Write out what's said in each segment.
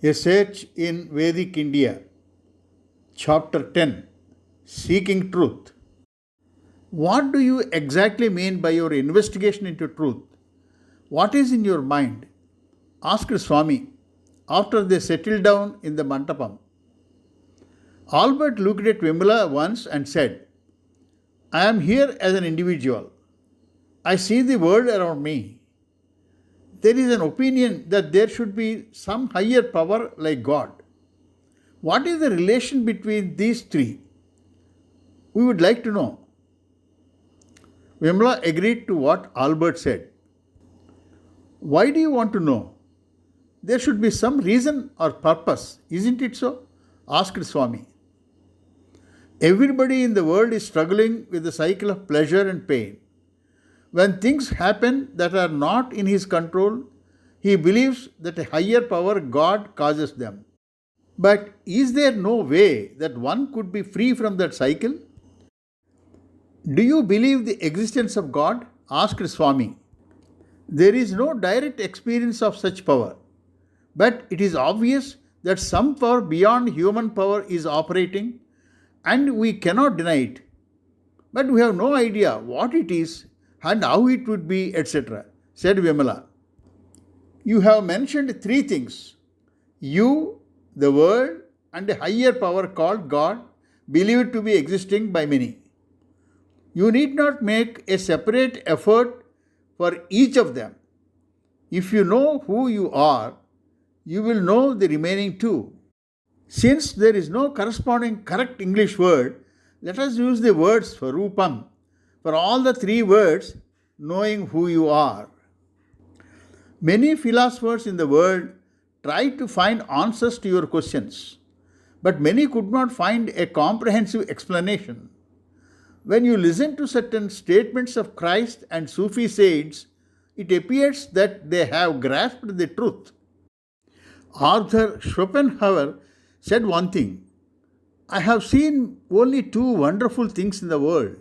A Search in Vedic India, Chapter 10, Seeking Truth. What do you exactly mean by your investigation into truth? What is in your mind? Asked Swami after they settled down in the Mantapam. Albert looked at Vimala once and said, I am here as an individual. I see the world around me. There is an opinion that there should be some higher power like God. What is the relation between these three? We would like to know. Vimla agreed to what Albert said. Why do you want to know? There should be some reason or purpose, isn't it so? Asked Swami. Everybody in the world is struggling with the cycle of pleasure and pain. When things happen that are not in his control, he believes that a higher power, God, causes them. But is there no way that one could be free from that cycle? Do you believe the existence of God? Asked Swami. There is no direct experience of such power, but it is obvious that some power beyond human power is operating and we cannot deny it. But we have no idea what it is and how it would be, etc., said Vimala. You have mentioned three things. You, the world, and a higher power called God, believed to be existing by many. You need not make a separate effort for each of them. If you know who you are, you will know the remaining two. Since there is no corresponding correct English word, let us use the words for Rupam for all the three words, knowing who you are. Many philosophers in the world tried to find answers to your questions, but many could not find a comprehensive explanation. When you listen to certain statements of Christ and Sufi saints, it appears that they have grasped the truth. Arthur Schopenhauer said one thing, I have seen only two wonderful things in the world.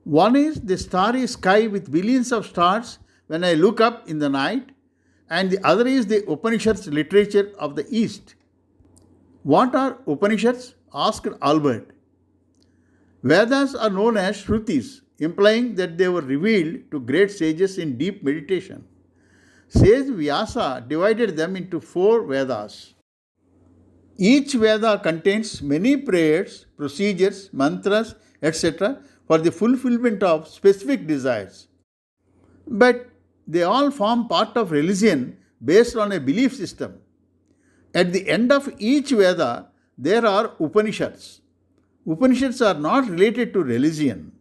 One is the starry sky with billions of stars when I look up in the night, and the other is the Upanishads literature of the East. What are Upanishads? Asked Albert. Vedas are known as Shrutis, implying that they were revealed to great sages in deep meditation. Sage Vyasa divided them into 4 Vedas. Each Veda contains many prayers, procedures, mantras, etc. for the fulfillment of specific desires. But they all form part of religion based on a belief system. At the end of each Veda, there are Upanishads. Upanishads are not related to religion.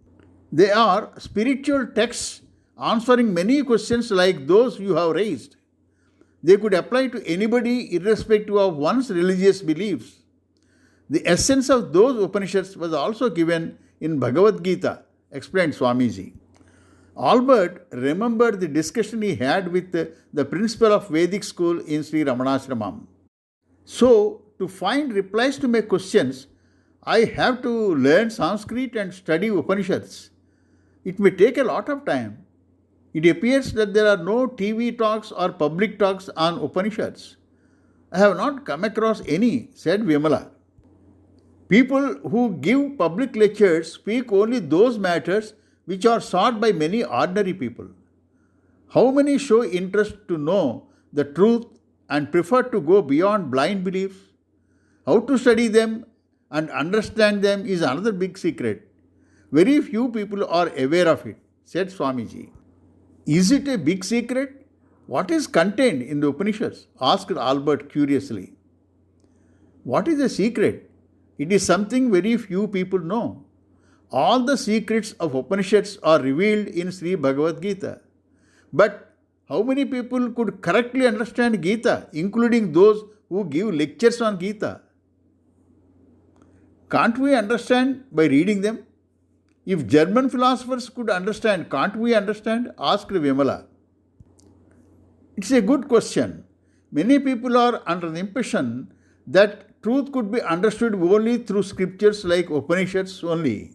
They are spiritual texts answering many questions like those you have raised. They could apply to anybody irrespective of one's religious beliefs. The essence of those Upanishads was also given in Bhagavad Gita, explained Swamiji. Albert remembered the discussion he had with the principal of Vedic school in Sri Ramanashramam. So, to find replies to my questions, I have to learn Sanskrit and study Upanishads. It may take a lot of time. It appears that there are no TV talks or public talks on Upanishads. I have not come across any, said Vimala. People who give public lectures speak only those matters which are sought by many ordinary people. How many show interest to know the truth and prefer to go beyond blind beliefs? How to study them and understand them is another big secret. Very few people are aware of it, said Swamiji. Is it a big secret? What is contained in the Upanishads? Asked Albert curiously. What is a secret? It is something very few people know. All the secrets of Upanishads are revealed in Sri Bhagavad Gita. But how many people could correctly understand Gita, including those who give lectures on Gita? Can't we understand by reading them? If German philosophers could understand, can't we understand? Asked Vimala. It's a good question. Many people are under the impression that truth could be understood only through scriptures like Upanishads only.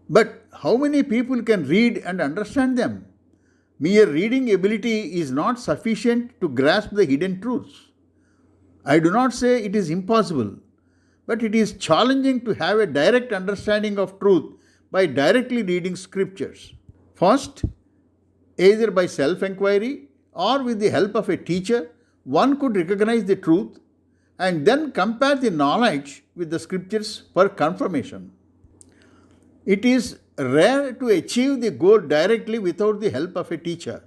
But how many people can read and understand them? Mere reading ability is not sufficient to grasp the hidden truths. I do not say it is impossible, but it is challenging to have a direct understanding of truth by directly reading scriptures. First, either by self enquiry or with the help of a teacher, one could recognize the truth and then compare the knowledge with the scriptures for confirmation. It is rare to achieve the goal directly without the help of a teacher.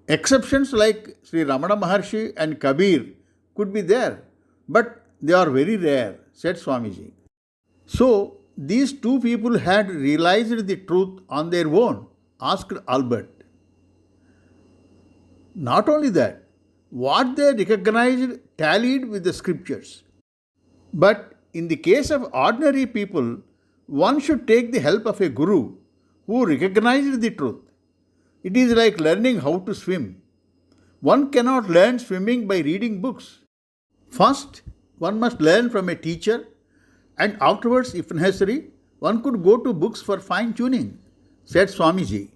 Exceptions like Sri Ramana Maharshi and Kabir could be there, but they are very rare, said Swamiji. So, these two people had realized the truth on their own, asked Albert. Not only that, what they recognized tallied with the scriptures. But in the case of ordinary people, one should take the help of a guru who recognized the truth. It is like learning how to swim. One cannot learn swimming by reading books. First, one must learn from a teacher, and afterwards, if necessary, one could go to books for fine tuning, said Swamiji.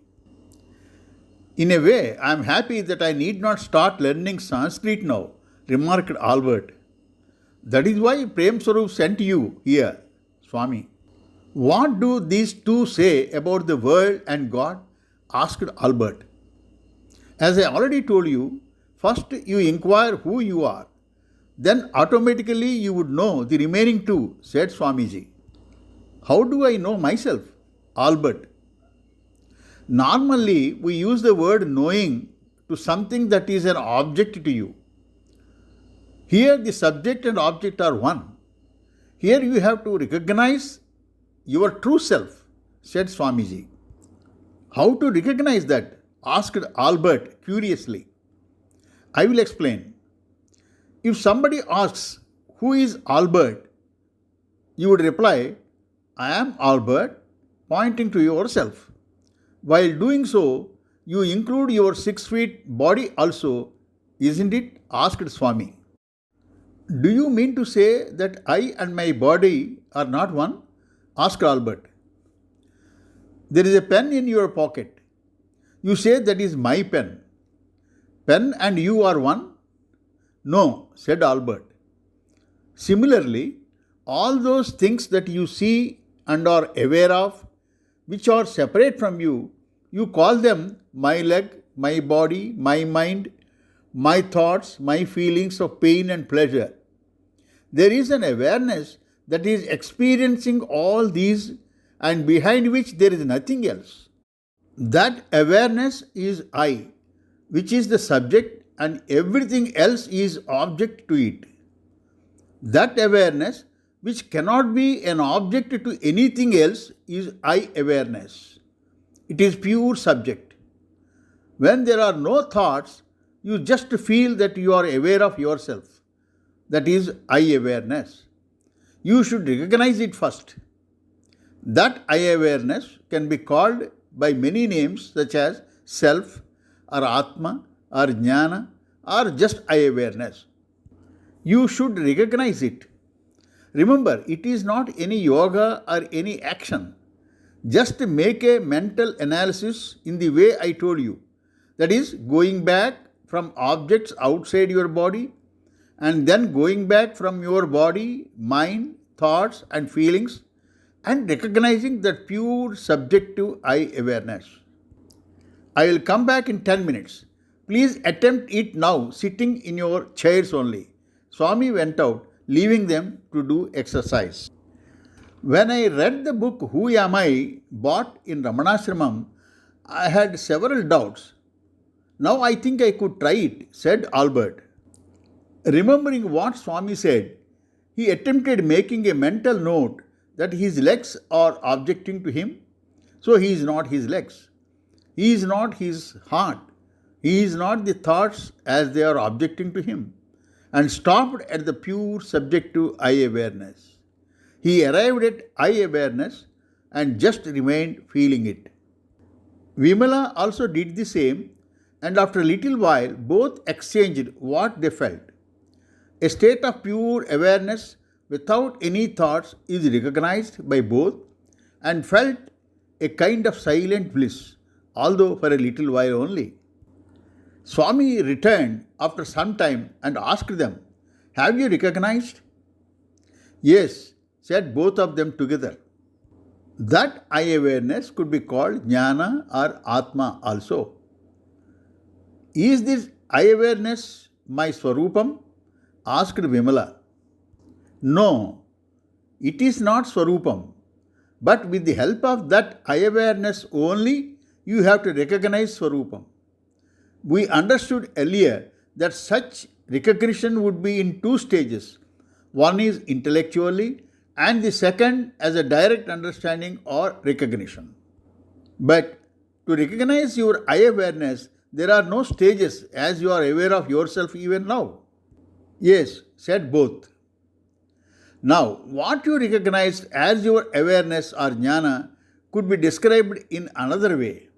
In a way, I am happy that I need not start learning Sanskrit now, remarked Albert. That is why Prem Sarup sent you here, Swami. What do these two say about the world and God? Asked Albert. As I already told you, first you inquire who you are. Then automatically you would know the remaining two, said Swamiji. How do I know myself? Albert. Normally, we use the word knowing to something that is an object to you. Here, the subject and object are one. Here, you have to recognize your true self, said Swamiji. How to recognize that? Asked Albert curiously. I will explain. If somebody asks, who is Albert? You would reply, I am Albert, pointing to yourself. While doing so, you include your 6 feet body also, isn't it? Asked Swami. Do you mean to say that I and my body are not one? Asked Albert. There is a pen in your pocket. You say that is my pen. Pen and you are one? No, said Albert. Similarly, all those things that you see and are aware of, which are separate from you, you call them my leg, my body, my mind, my thoughts, my feelings of pain and pleasure. There is an awareness that is experiencing all these and behind which there is nothing else. That awareness is I, which is the subject, and everything else is object to it. That awareness, which cannot be an object to anything else, is I awareness. It is pure subject. When there are no thoughts, you just feel that you are aware of yourself. That is I awareness. You should recognize it first. That I awareness can be called by many names such as self or Atma or Jnana or just I awareness. You should recognize it. Remember, it is not any yoga or any action. Just make a mental analysis in the way I told you. That is, going back from objects outside your body and then going back from your body, mind, thoughts and feelings and recognizing that pure subjective I awareness. I will come back in 10 minutes. Please attempt it now, sitting in your chairs only. Swami went out, leaving them to do exercise. When I read the book Who Am I, bought in Ramanashramam, I had several doubts. Now I think I could try it, said Albert. Remembering what Swami said, he attempted making a mental note that his legs are objecting to him, so he is not his legs. He is not his heart. He is not the thoughts as they are objecting to him, and stopped at the pure subjective I awareness. He arrived at I awareness and just remained feeling it. Vimala also did the same, and after a little while both exchanged what they felt. A state of pure awareness without any thoughts is recognized by both and felt a kind of silent bliss, although for a little while only. Swami returned after some time and asked them, Have you recognized? Yes, said both of them together. That I awareness could be called jnana or atma also. Is this I awareness my swarupam? Asked Vimala. No, it is not swarupam. But with the help of that I awareness only, you have to recognize swarupam. We understood earlier that such recognition would be in two stages. One is intellectually, and the second as a direct understanding or recognition. But to recognize your I awareness, there are no stages as you are aware of yourself even now. Yes, said both. Now, what you recognized as your awareness or jnana could be described in another way.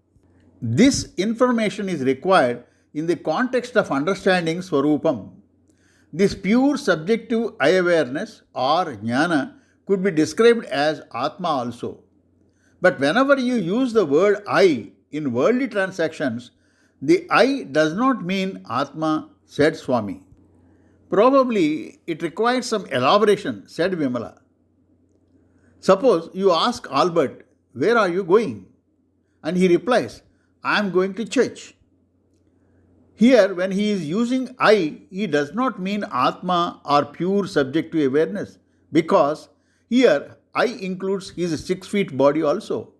This information is required in the context of understanding Swarupam. This pure subjective I awareness or jnana could be described as Atma also. But whenever you use the word I in worldly transactions, the I does not mean Atma, said Swami. Probably it requires some elaboration, said Vimala. Suppose you ask Albert, where are you going? And he replies, I am going to church. Here, when he is using I, he does not mean Atma or pure subjective awareness, because here I includes his 6 feet body also.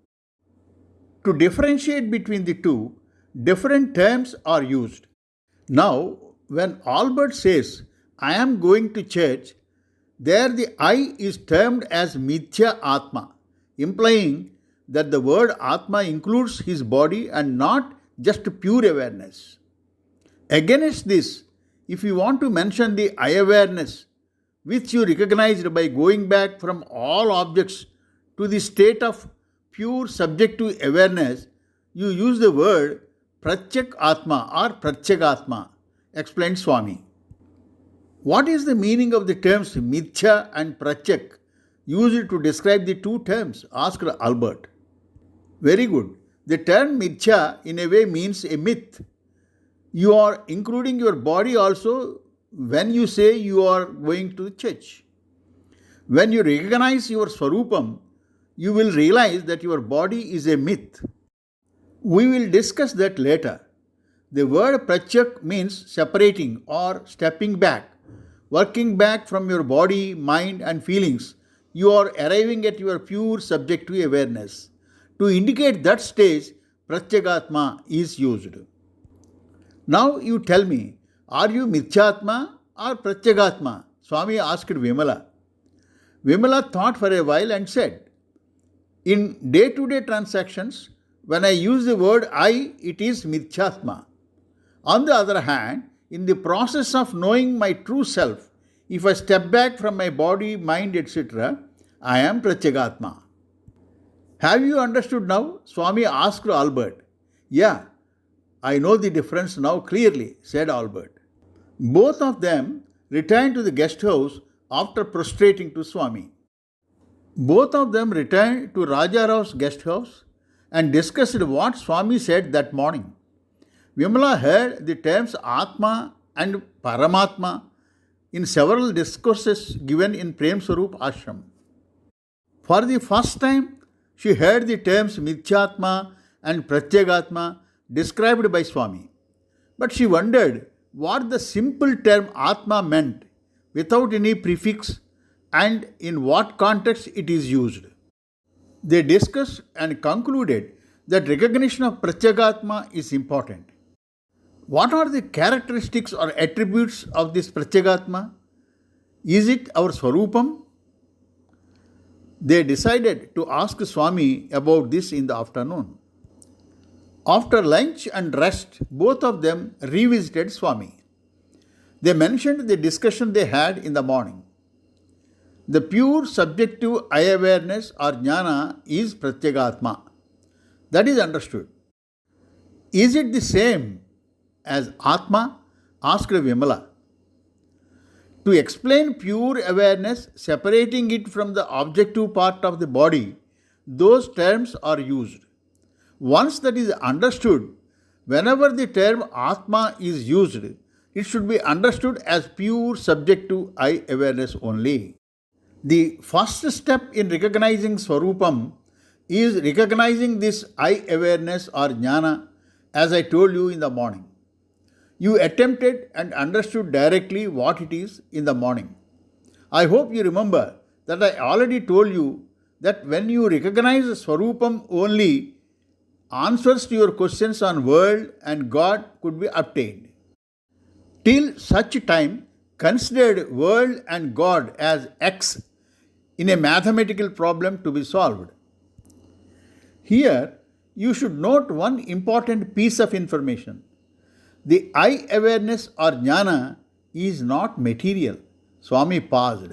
To differentiate between the two, different terms are used. Now, when Albert says, I am going to church, there the I is termed as Mithya Atma, implying that the word Atma includes his body and not just pure awareness. Against this, if you want to mention the I awareness, which you recognized by going back from all objects to the state of pure subjective awareness, you use the word Pratyak Atma or Pratyagatma, explained Swami. What is the meaning of the terms Mithya and Pratyak used to describe the two terms? Asked Albert. Very good. The term Mithya in a way means a myth. You are including your body also when you say you are going to church. When you recognize your Swarupam, you will realize that your body is a myth. We will discuss that later. The word Pratyak means separating or stepping back, working back from your body, mind and feelings. You are arriving at your pure subjective awareness. To indicate that stage, Pratyagatma is used. Now you tell me, are you Mithyatma or Pratyagatma? Swami asked Vimala. Vimala thought for a while and said, in day-to-day transactions, when I use the word I, it is Mithyatma. On the other hand, in the process of knowing my true self, if I step back from my body, mind, etc., I am Pratyagatma. Have you understood now? Swami asked Albert. Yeah, I know the difference now clearly, said Albert. Both of them returned to the guest house after prostrating to Swami. Both of them returned to Rajarau's guest house and discussed what Swami said that morning. Vimala heard the terms Atma and Paramatma in several discourses given in Prem Sarup Ashram. For the first time, she heard the terms Mithyatma and Pratyagatma described by Swami. But she wondered what the simple term Atma meant without any prefix and in what context it is used. They discussed and concluded that recognition of Pratyagatma is important. What are the characteristics or attributes of this Pratyagatma? Is it our Swarupam? They decided to ask Swami about this in the afternoon. After lunch and rest, both of them revisited Swami. They mentioned the discussion they had in the morning. The pure subjective I awareness or jnana is Pratyagatma. That is understood. Is it the same as Atma? Asked Vimala. To explain pure awareness, separating it from the objective part of the body, those terms are used. Once that is understood, whenever the term Atma is used, it should be understood as pure subject to I awareness only. The first step in recognizing Swarupam is recognizing this I awareness or jnana as I told you in the morning. You attempted and understood directly what it is in the morning. I hope you remember that I already told you that when you recognize Swarupam only, answers to your questions on world and God could be obtained. Till such time, considered world and God as X in a mathematical problem to be solved. Here, you should note one important piece of information. The I awareness or jnana is not material. Swami paused.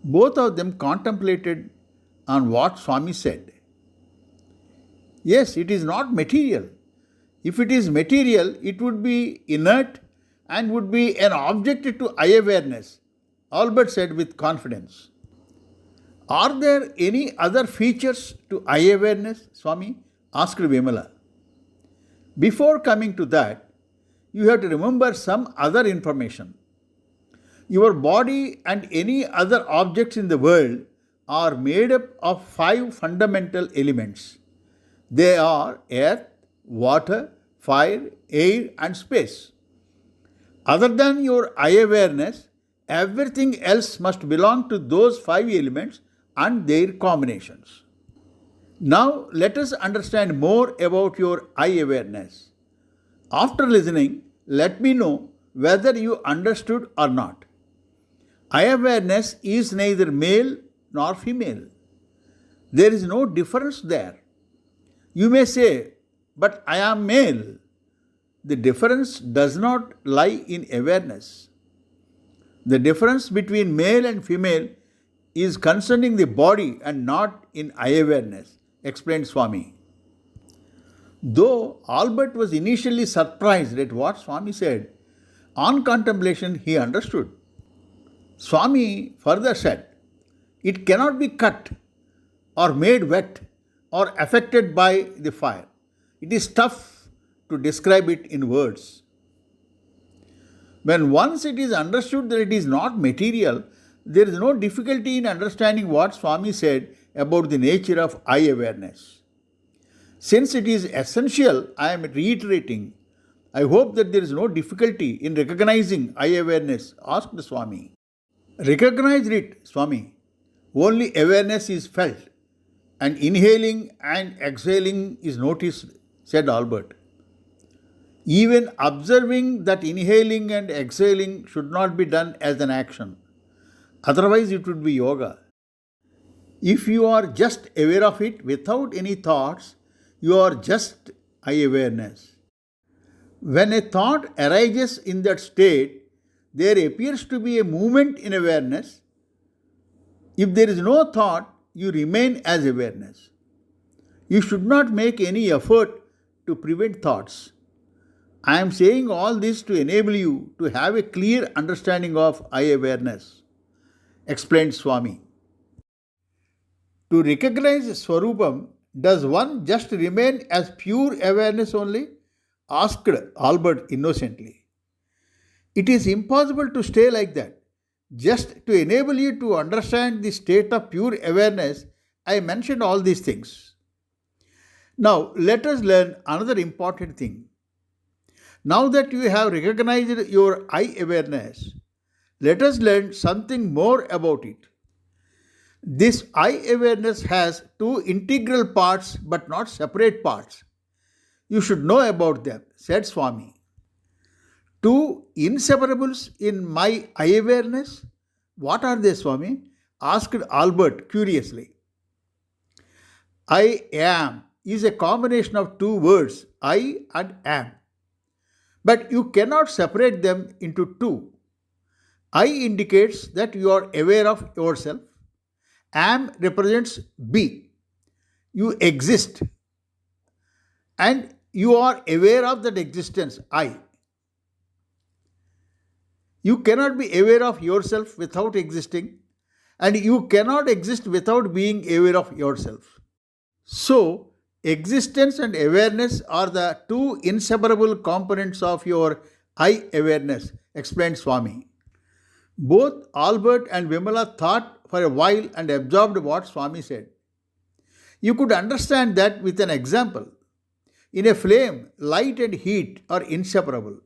Both of them contemplated on what Swami said. Yes, it is not material. If it is material, it would be inert and would be an object to I awareness, Albert said with confidence. Are there any other features to I awareness, Swami? Asked Vimala. Before coming to that, you have to remember some other information. Your body and any other objects in the world are made up of 5 fundamental elements. They are earth, water, fire, air, and space. Other than your I awareness, everything else must belong to those 5 elements and their combinations. Now let us understand more about your I awareness. After listening, let me know whether you understood or not. I awareness is neither male nor female. There is no difference there. You may say, but I am male. The difference does not lie in awareness. The difference between male and female is concerning the body and not in I awareness, explained Swami. Though Albert was initially surprised at what Swami said, on contemplation he understood. Swami further said, it cannot be cut or made wet or affected by the fire. It is tough to describe it in words. When once it is understood that it is not material, there is no difficulty in understanding what Swami said about the nature of I awareness. Since it is essential, I am reiterating. I hope that there is no difficulty in recognizing I awareness, asked Swami. Recognize it, Swami. Only awareness is felt, and inhaling and exhaling is noticed, said Albert. Even observing that inhaling and exhaling should not be done as an action. Otherwise, it would be yoga. If you are just aware of it without any thoughts, you are just I awareness. When a thought arises in that state, there appears to be a movement in awareness. If there is no thought, you remain as awareness. You should not make any effort to prevent thoughts. I am saying all this to enable you to have a clear understanding of I awareness, explained Swami. To recognize Swarupam, does one just remain as pure awareness only? Asked Albert innocently. It is impossible to stay like that. Just to enable you to understand the state of pure awareness, I mentioned all these things. Now, let us learn another important thing. Now that you have recognized your I awareness, let us learn something more about it. This I awareness has 2 integral parts but not separate parts. You should know about them, said Swami. 2 inseparables in my I awareness? What are they, Swami? Asked Albert curiously. I am is a combination of 2 words, I and am. But you cannot separate them into 2. I indicates that you are aware of yourself. Am represents be. You exist. And you are aware of that existence, I. You cannot be aware of yourself without existing, and you cannot exist without being aware of yourself. So, existence and awareness are the 2 inseparable components of your high awareness, explained Swami. Both Albert and Vimala thought for a while and absorbed what Swami said. You could understand that with an example. In a flame, light and heat are inseparable.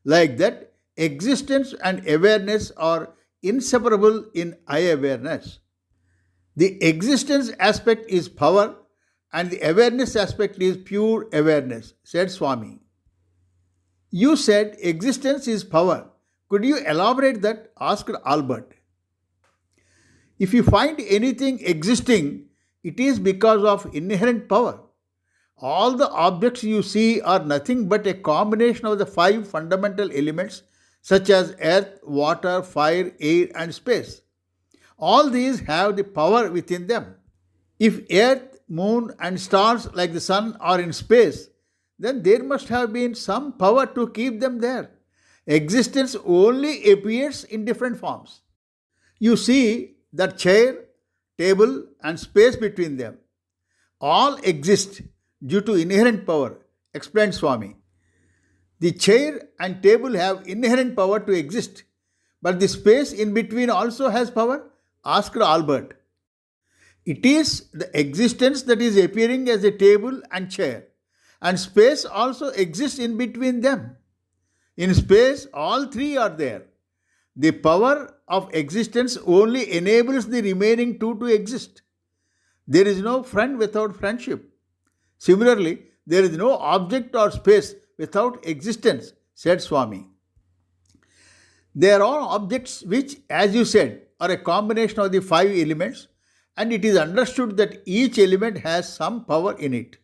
Like that, existence and awareness are inseparable in eye awareness. The existence aspect is power and the awareness aspect is pure awareness, said Swami. You said existence is power. Could you elaborate that? Asked Albert. If you find anything existing, it is because of inherent power. All the objects you see are nothing but a combination of the five fundamental elements such as earth, water, fire, air, and space. All these have the power within them. If earth, moon, and stars like the sun are in space, then there must have been some power to keep them there. Existence only appears in different forms. You see that chair, table, and space between them all exist due to inherent power, explained Swami. The chair and table have inherent power to exist, but the space in between also has power, asked Albert. It is the existence that is appearing as a table and chair, and space also exists in between them. In space, all three are there. The power of existence only enables the remaining two to exist. There is no friend without friendship. Similarly, there is no object or space without existence, said Swami. There are objects which, as you said, are a combination of the five elements, and it is understood that each element has some power in it.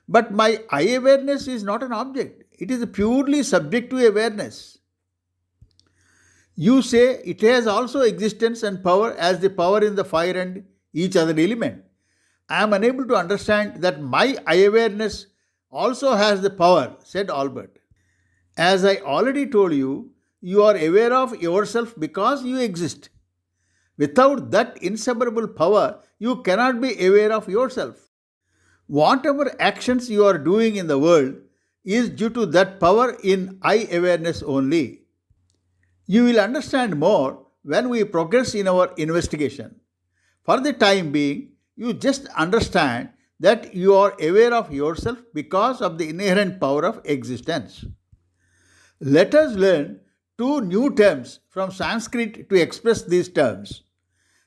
But my eye awareness is not an object, it is purely subject to awareness. You say it has also existence and power as the power in the fire and each other element. I am unable to understand that my eye awareness also has the power, said Albert. As I already told you, you are aware of yourself because you exist. Without that inseparable power, you cannot be aware of yourself. Whatever actions you are doing in the world is due to that power in eye awareness only. You will understand more when we progress in our investigation. For the time being, you just understand that you are aware of yourself because of the inherent power of existence. Let us learn two new terms from Sanskrit to express these terms.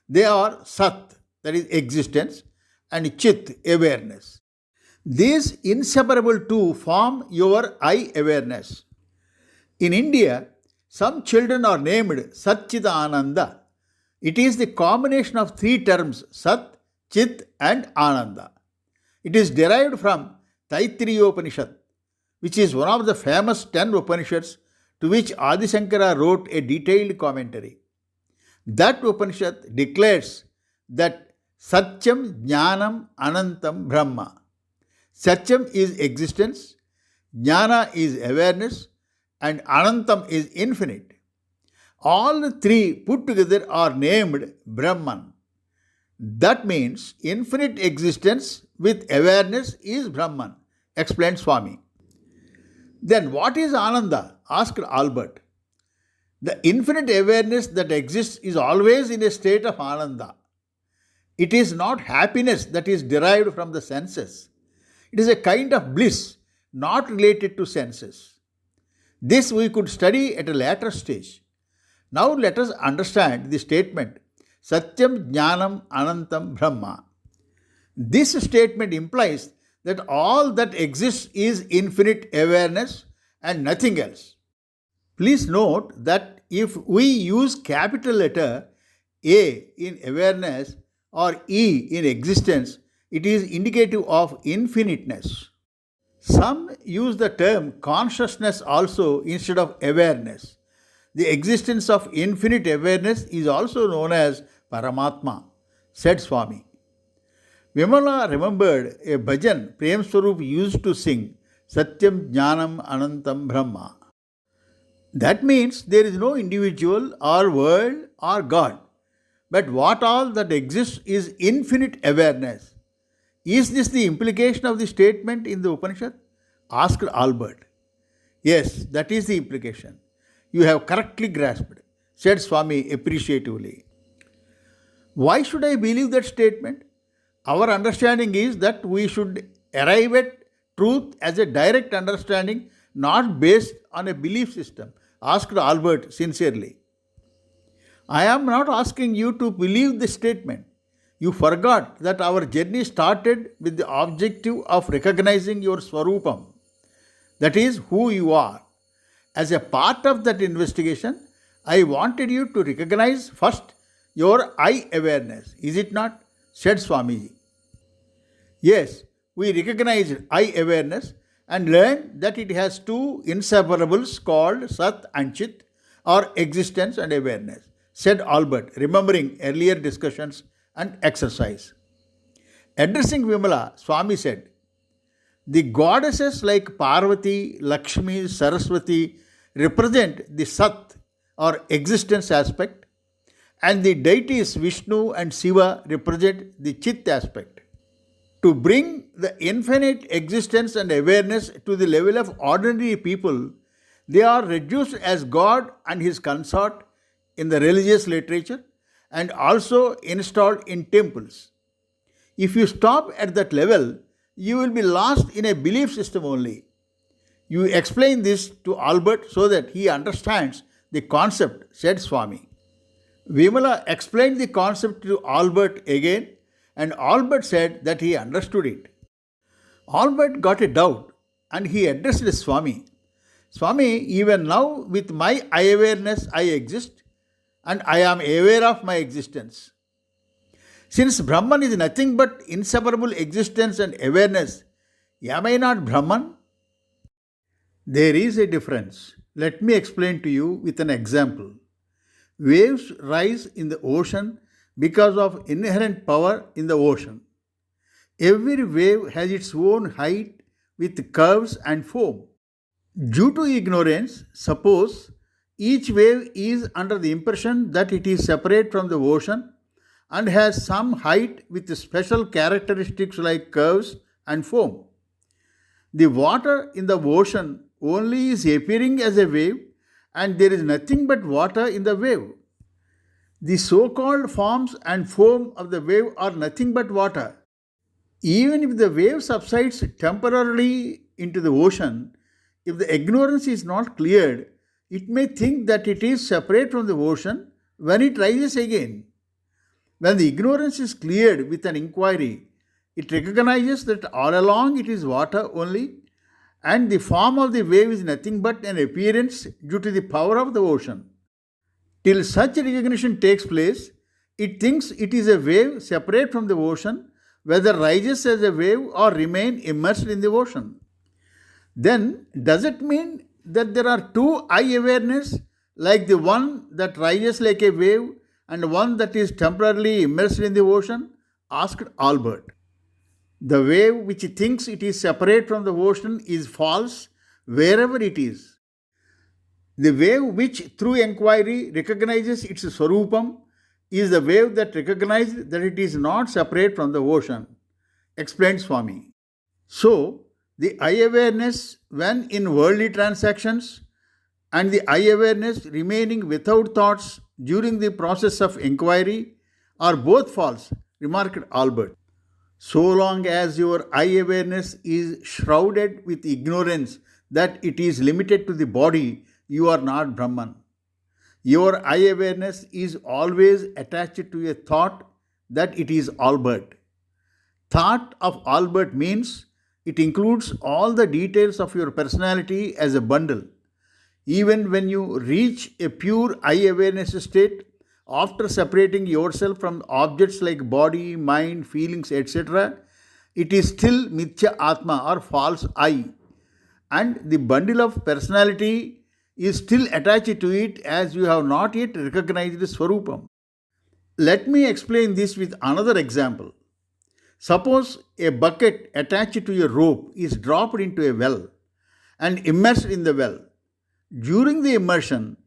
They are Sat, that is existence, and Chit, awareness. These inseparable two form your eye awareness. In India, some children are named Satchidananda. It is the combination of three terms Sat, Chit, and Ananda. It is derived from Taittiriya Upanishad, which is one of the famous 10 Upanishads to which Adi Shankara wrote a detailed commentary. That Upanishad declares that Satyam Jnanam Anantam Brahma. Satyam is existence, Jnana is awareness, and Anantam is infinite. All the three put together are named Brahman. That means infinite existence with awareness is Brahman, explained Swami. Then what is Ananda? Asked Albert. The infinite awareness that exists is always in a state of Ananda. It is not happiness that is derived from the senses. It is a kind of bliss not related to senses. This we could study at a later stage. Now let us understand the statement Satyam Jnanam Anantam Brahma. This statement implies that all that exists is infinite awareness and nothing else. Please note that if we use capital letter A in awareness or E in existence, it is indicative of infiniteness. Some use the term consciousness also instead of awareness. The existence of infinite awareness is also known as Paramatma, said Swami. Vimala remembered a bhajan Prem Swarup used to sing, Satyam Jnanam Anantam Brahma. That means there is no individual or world or God, but what all that exists is infinite awareness. Is this the implication of the statement in the Upanishad? Asked Albert. Yes, that is the implication. You have correctly grasped, said Swami appreciatively. Why should I believe that statement? Our understanding is that we should arrive at truth as a direct understanding, not based on a belief system, asked Albert sincerely. I am not asking you to believe this statement. You forgot that our journey started with the objective of recognizing your Swarupam, that is, who you are. As a part of that investigation, I wanted you to recognize first your I awareness, is it not? Said Swamiji. Yes, we recognized I awareness and learned that it has two inseparables called Sat and Chit, or existence and awareness, said Albert, remembering earlier discussions and exercise. Addressing Vimala, Swami said, the goddesses like Parvati, Lakshmi, Saraswati represent the Sat or existence aspect, and the deities Vishnu and Shiva represent the Chit aspect. To bring the infinite existence and awareness to the level of ordinary people, they are reduced as God and his consort in the religious literature and also installed in temples. If you stop at that level, you will be lost in a belief system only. You explain this to Albert so that he understands the concept, said Swami. Vimala explained the concept to Albert again, and Albert said that he understood it. Albert got a doubt and he addressed Swami. Swami, even now with my eye awareness, I exist and I am aware of my existence. Since Brahman is nothing but inseparable existence and awareness, am I not Brahman? There is a difference. Let me explain to you with an example. Waves rise in the ocean because of inherent power in the ocean. Every wave has its own height with curves and foam. Due to ignorance, suppose each wave is under the impression that it is separate from the ocean and has some height with special characteristics like curves and foam. The water in the ocean only is appearing as a wave, and there is nothing but water in the wave. The so called forms and foam of the wave are nothing but water. Even if the wave subsides temporarily into the ocean, if the ignorance is not cleared, it may think that it is separate from the ocean when it rises again. When the ignorance is cleared with an inquiry, it recognizes that all along it is water only, and the form of the wave is nothing but an appearance due to the power of the ocean. Till such recognition takes place, it thinks it is a wave separate from the ocean, whether rises as a wave or remain immersed in the ocean. Then, does it mean that there are two I awareness, like the one that rises like a wave and one that is temporarily immersed in the ocean? Asked Albert. The wave which thinks it is separate from the ocean is false wherever it is. The wave which through enquiry recognizes its Swarupam is the wave that recognizes that it is not separate from the ocean, explained Swami. So, the I awareness when in worldly transactions and the I awareness remaining without thoughts during the process of enquiry are both false, remarked Albert. So long as your I awareness is shrouded with ignorance that it is limited to the body, you are not Brahman. Your I awareness is always attached to a thought that it is Albert. Thought of Albert means it includes all the details of your personality as a bundle. Even when you reach a pure I awareness state, after separating yourself from objects like body, mind, feelings, etc., it is still Mithya Atma or false I, and the bundle of personality is still attached to it as you have not yet recognized Swarupam. Let me explain this with another example. Suppose a bucket attached to a rope is dropped into a well and immersed in the well. During the immersion,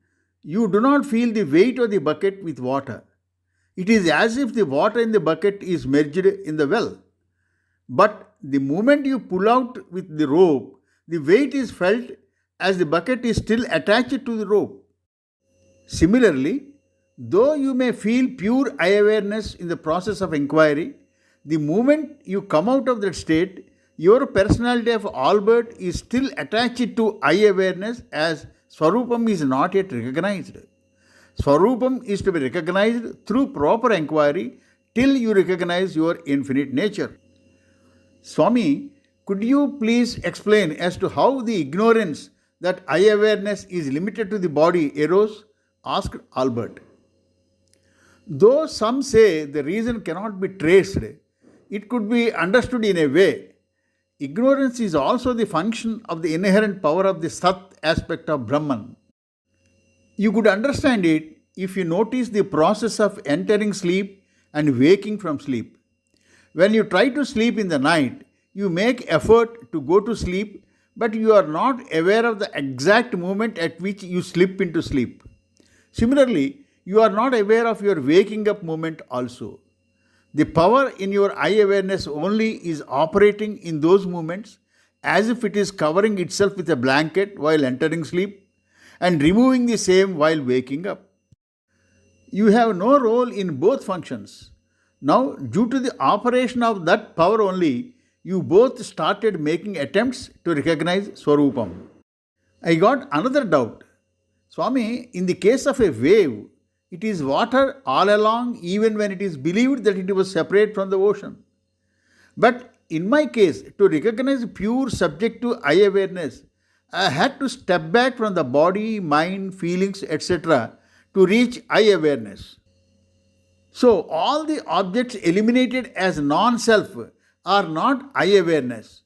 you do not feel the weight of the bucket with water. It is as if the water in the bucket is merged in the well. But the moment you pull out with the rope, the weight is felt as the bucket is still attached to the rope. Similarly, though you may feel pure I awareness in the process of inquiry, the moment you come out of that state, your personality of Albert is still attached to I awareness as Swarupam is not yet recognized. Swarupam is to be recognized through proper inquiry till you recognize your infinite nature. Swami, could you please explain as to how the ignorance that I awareness is limited to the body arose? Asked Albert. Though some say the reason cannot be traced, it could be understood in a way. Ignorance is also the function of the inherent power of the Sat aspect of Brahman. You could understand it if you notice the process of entering sleep and waking from sleep. When you try to sleep in the night, you make effort to go to sleep, but you are not aware of the exact moment at which you slip into sleep. Similarly, you are not aware of your waking up moment also. The power in your eye awareness only is operating in those moments as if it is covering itself with a blanket while entering sleep and removing the same while waking up. You have no role in both functions. Now, due to the operation of that power only, you both started making attempts to recognize Swarupam. I got another doubt. Swami, in the case of a wave, it is water all along, even when it is believed that it was separate from the ocean. But in my case, to recognize pure subjective eye awareness, I had to step back from the body, mind, feelings, etc. to reach eye awareness. So, all the objects eliminated as non self are not eye awareness.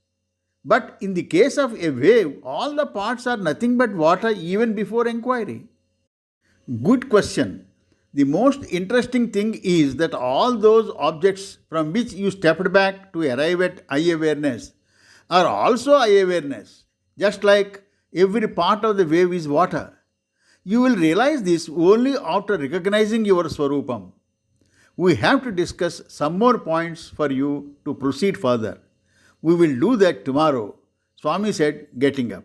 But in the case of a wave, all the parts are nothing but water even before inquiry. Good question. The most interesting thing is that all those objects from which you stepped back to arrive at eye awareness are also eye awareness, just like every part of the wave is water. You will realize this only after recognizing your Swarupam. We have to discuss some more points for you to proceed further. We will do that tomorrow, Swami said, getting up.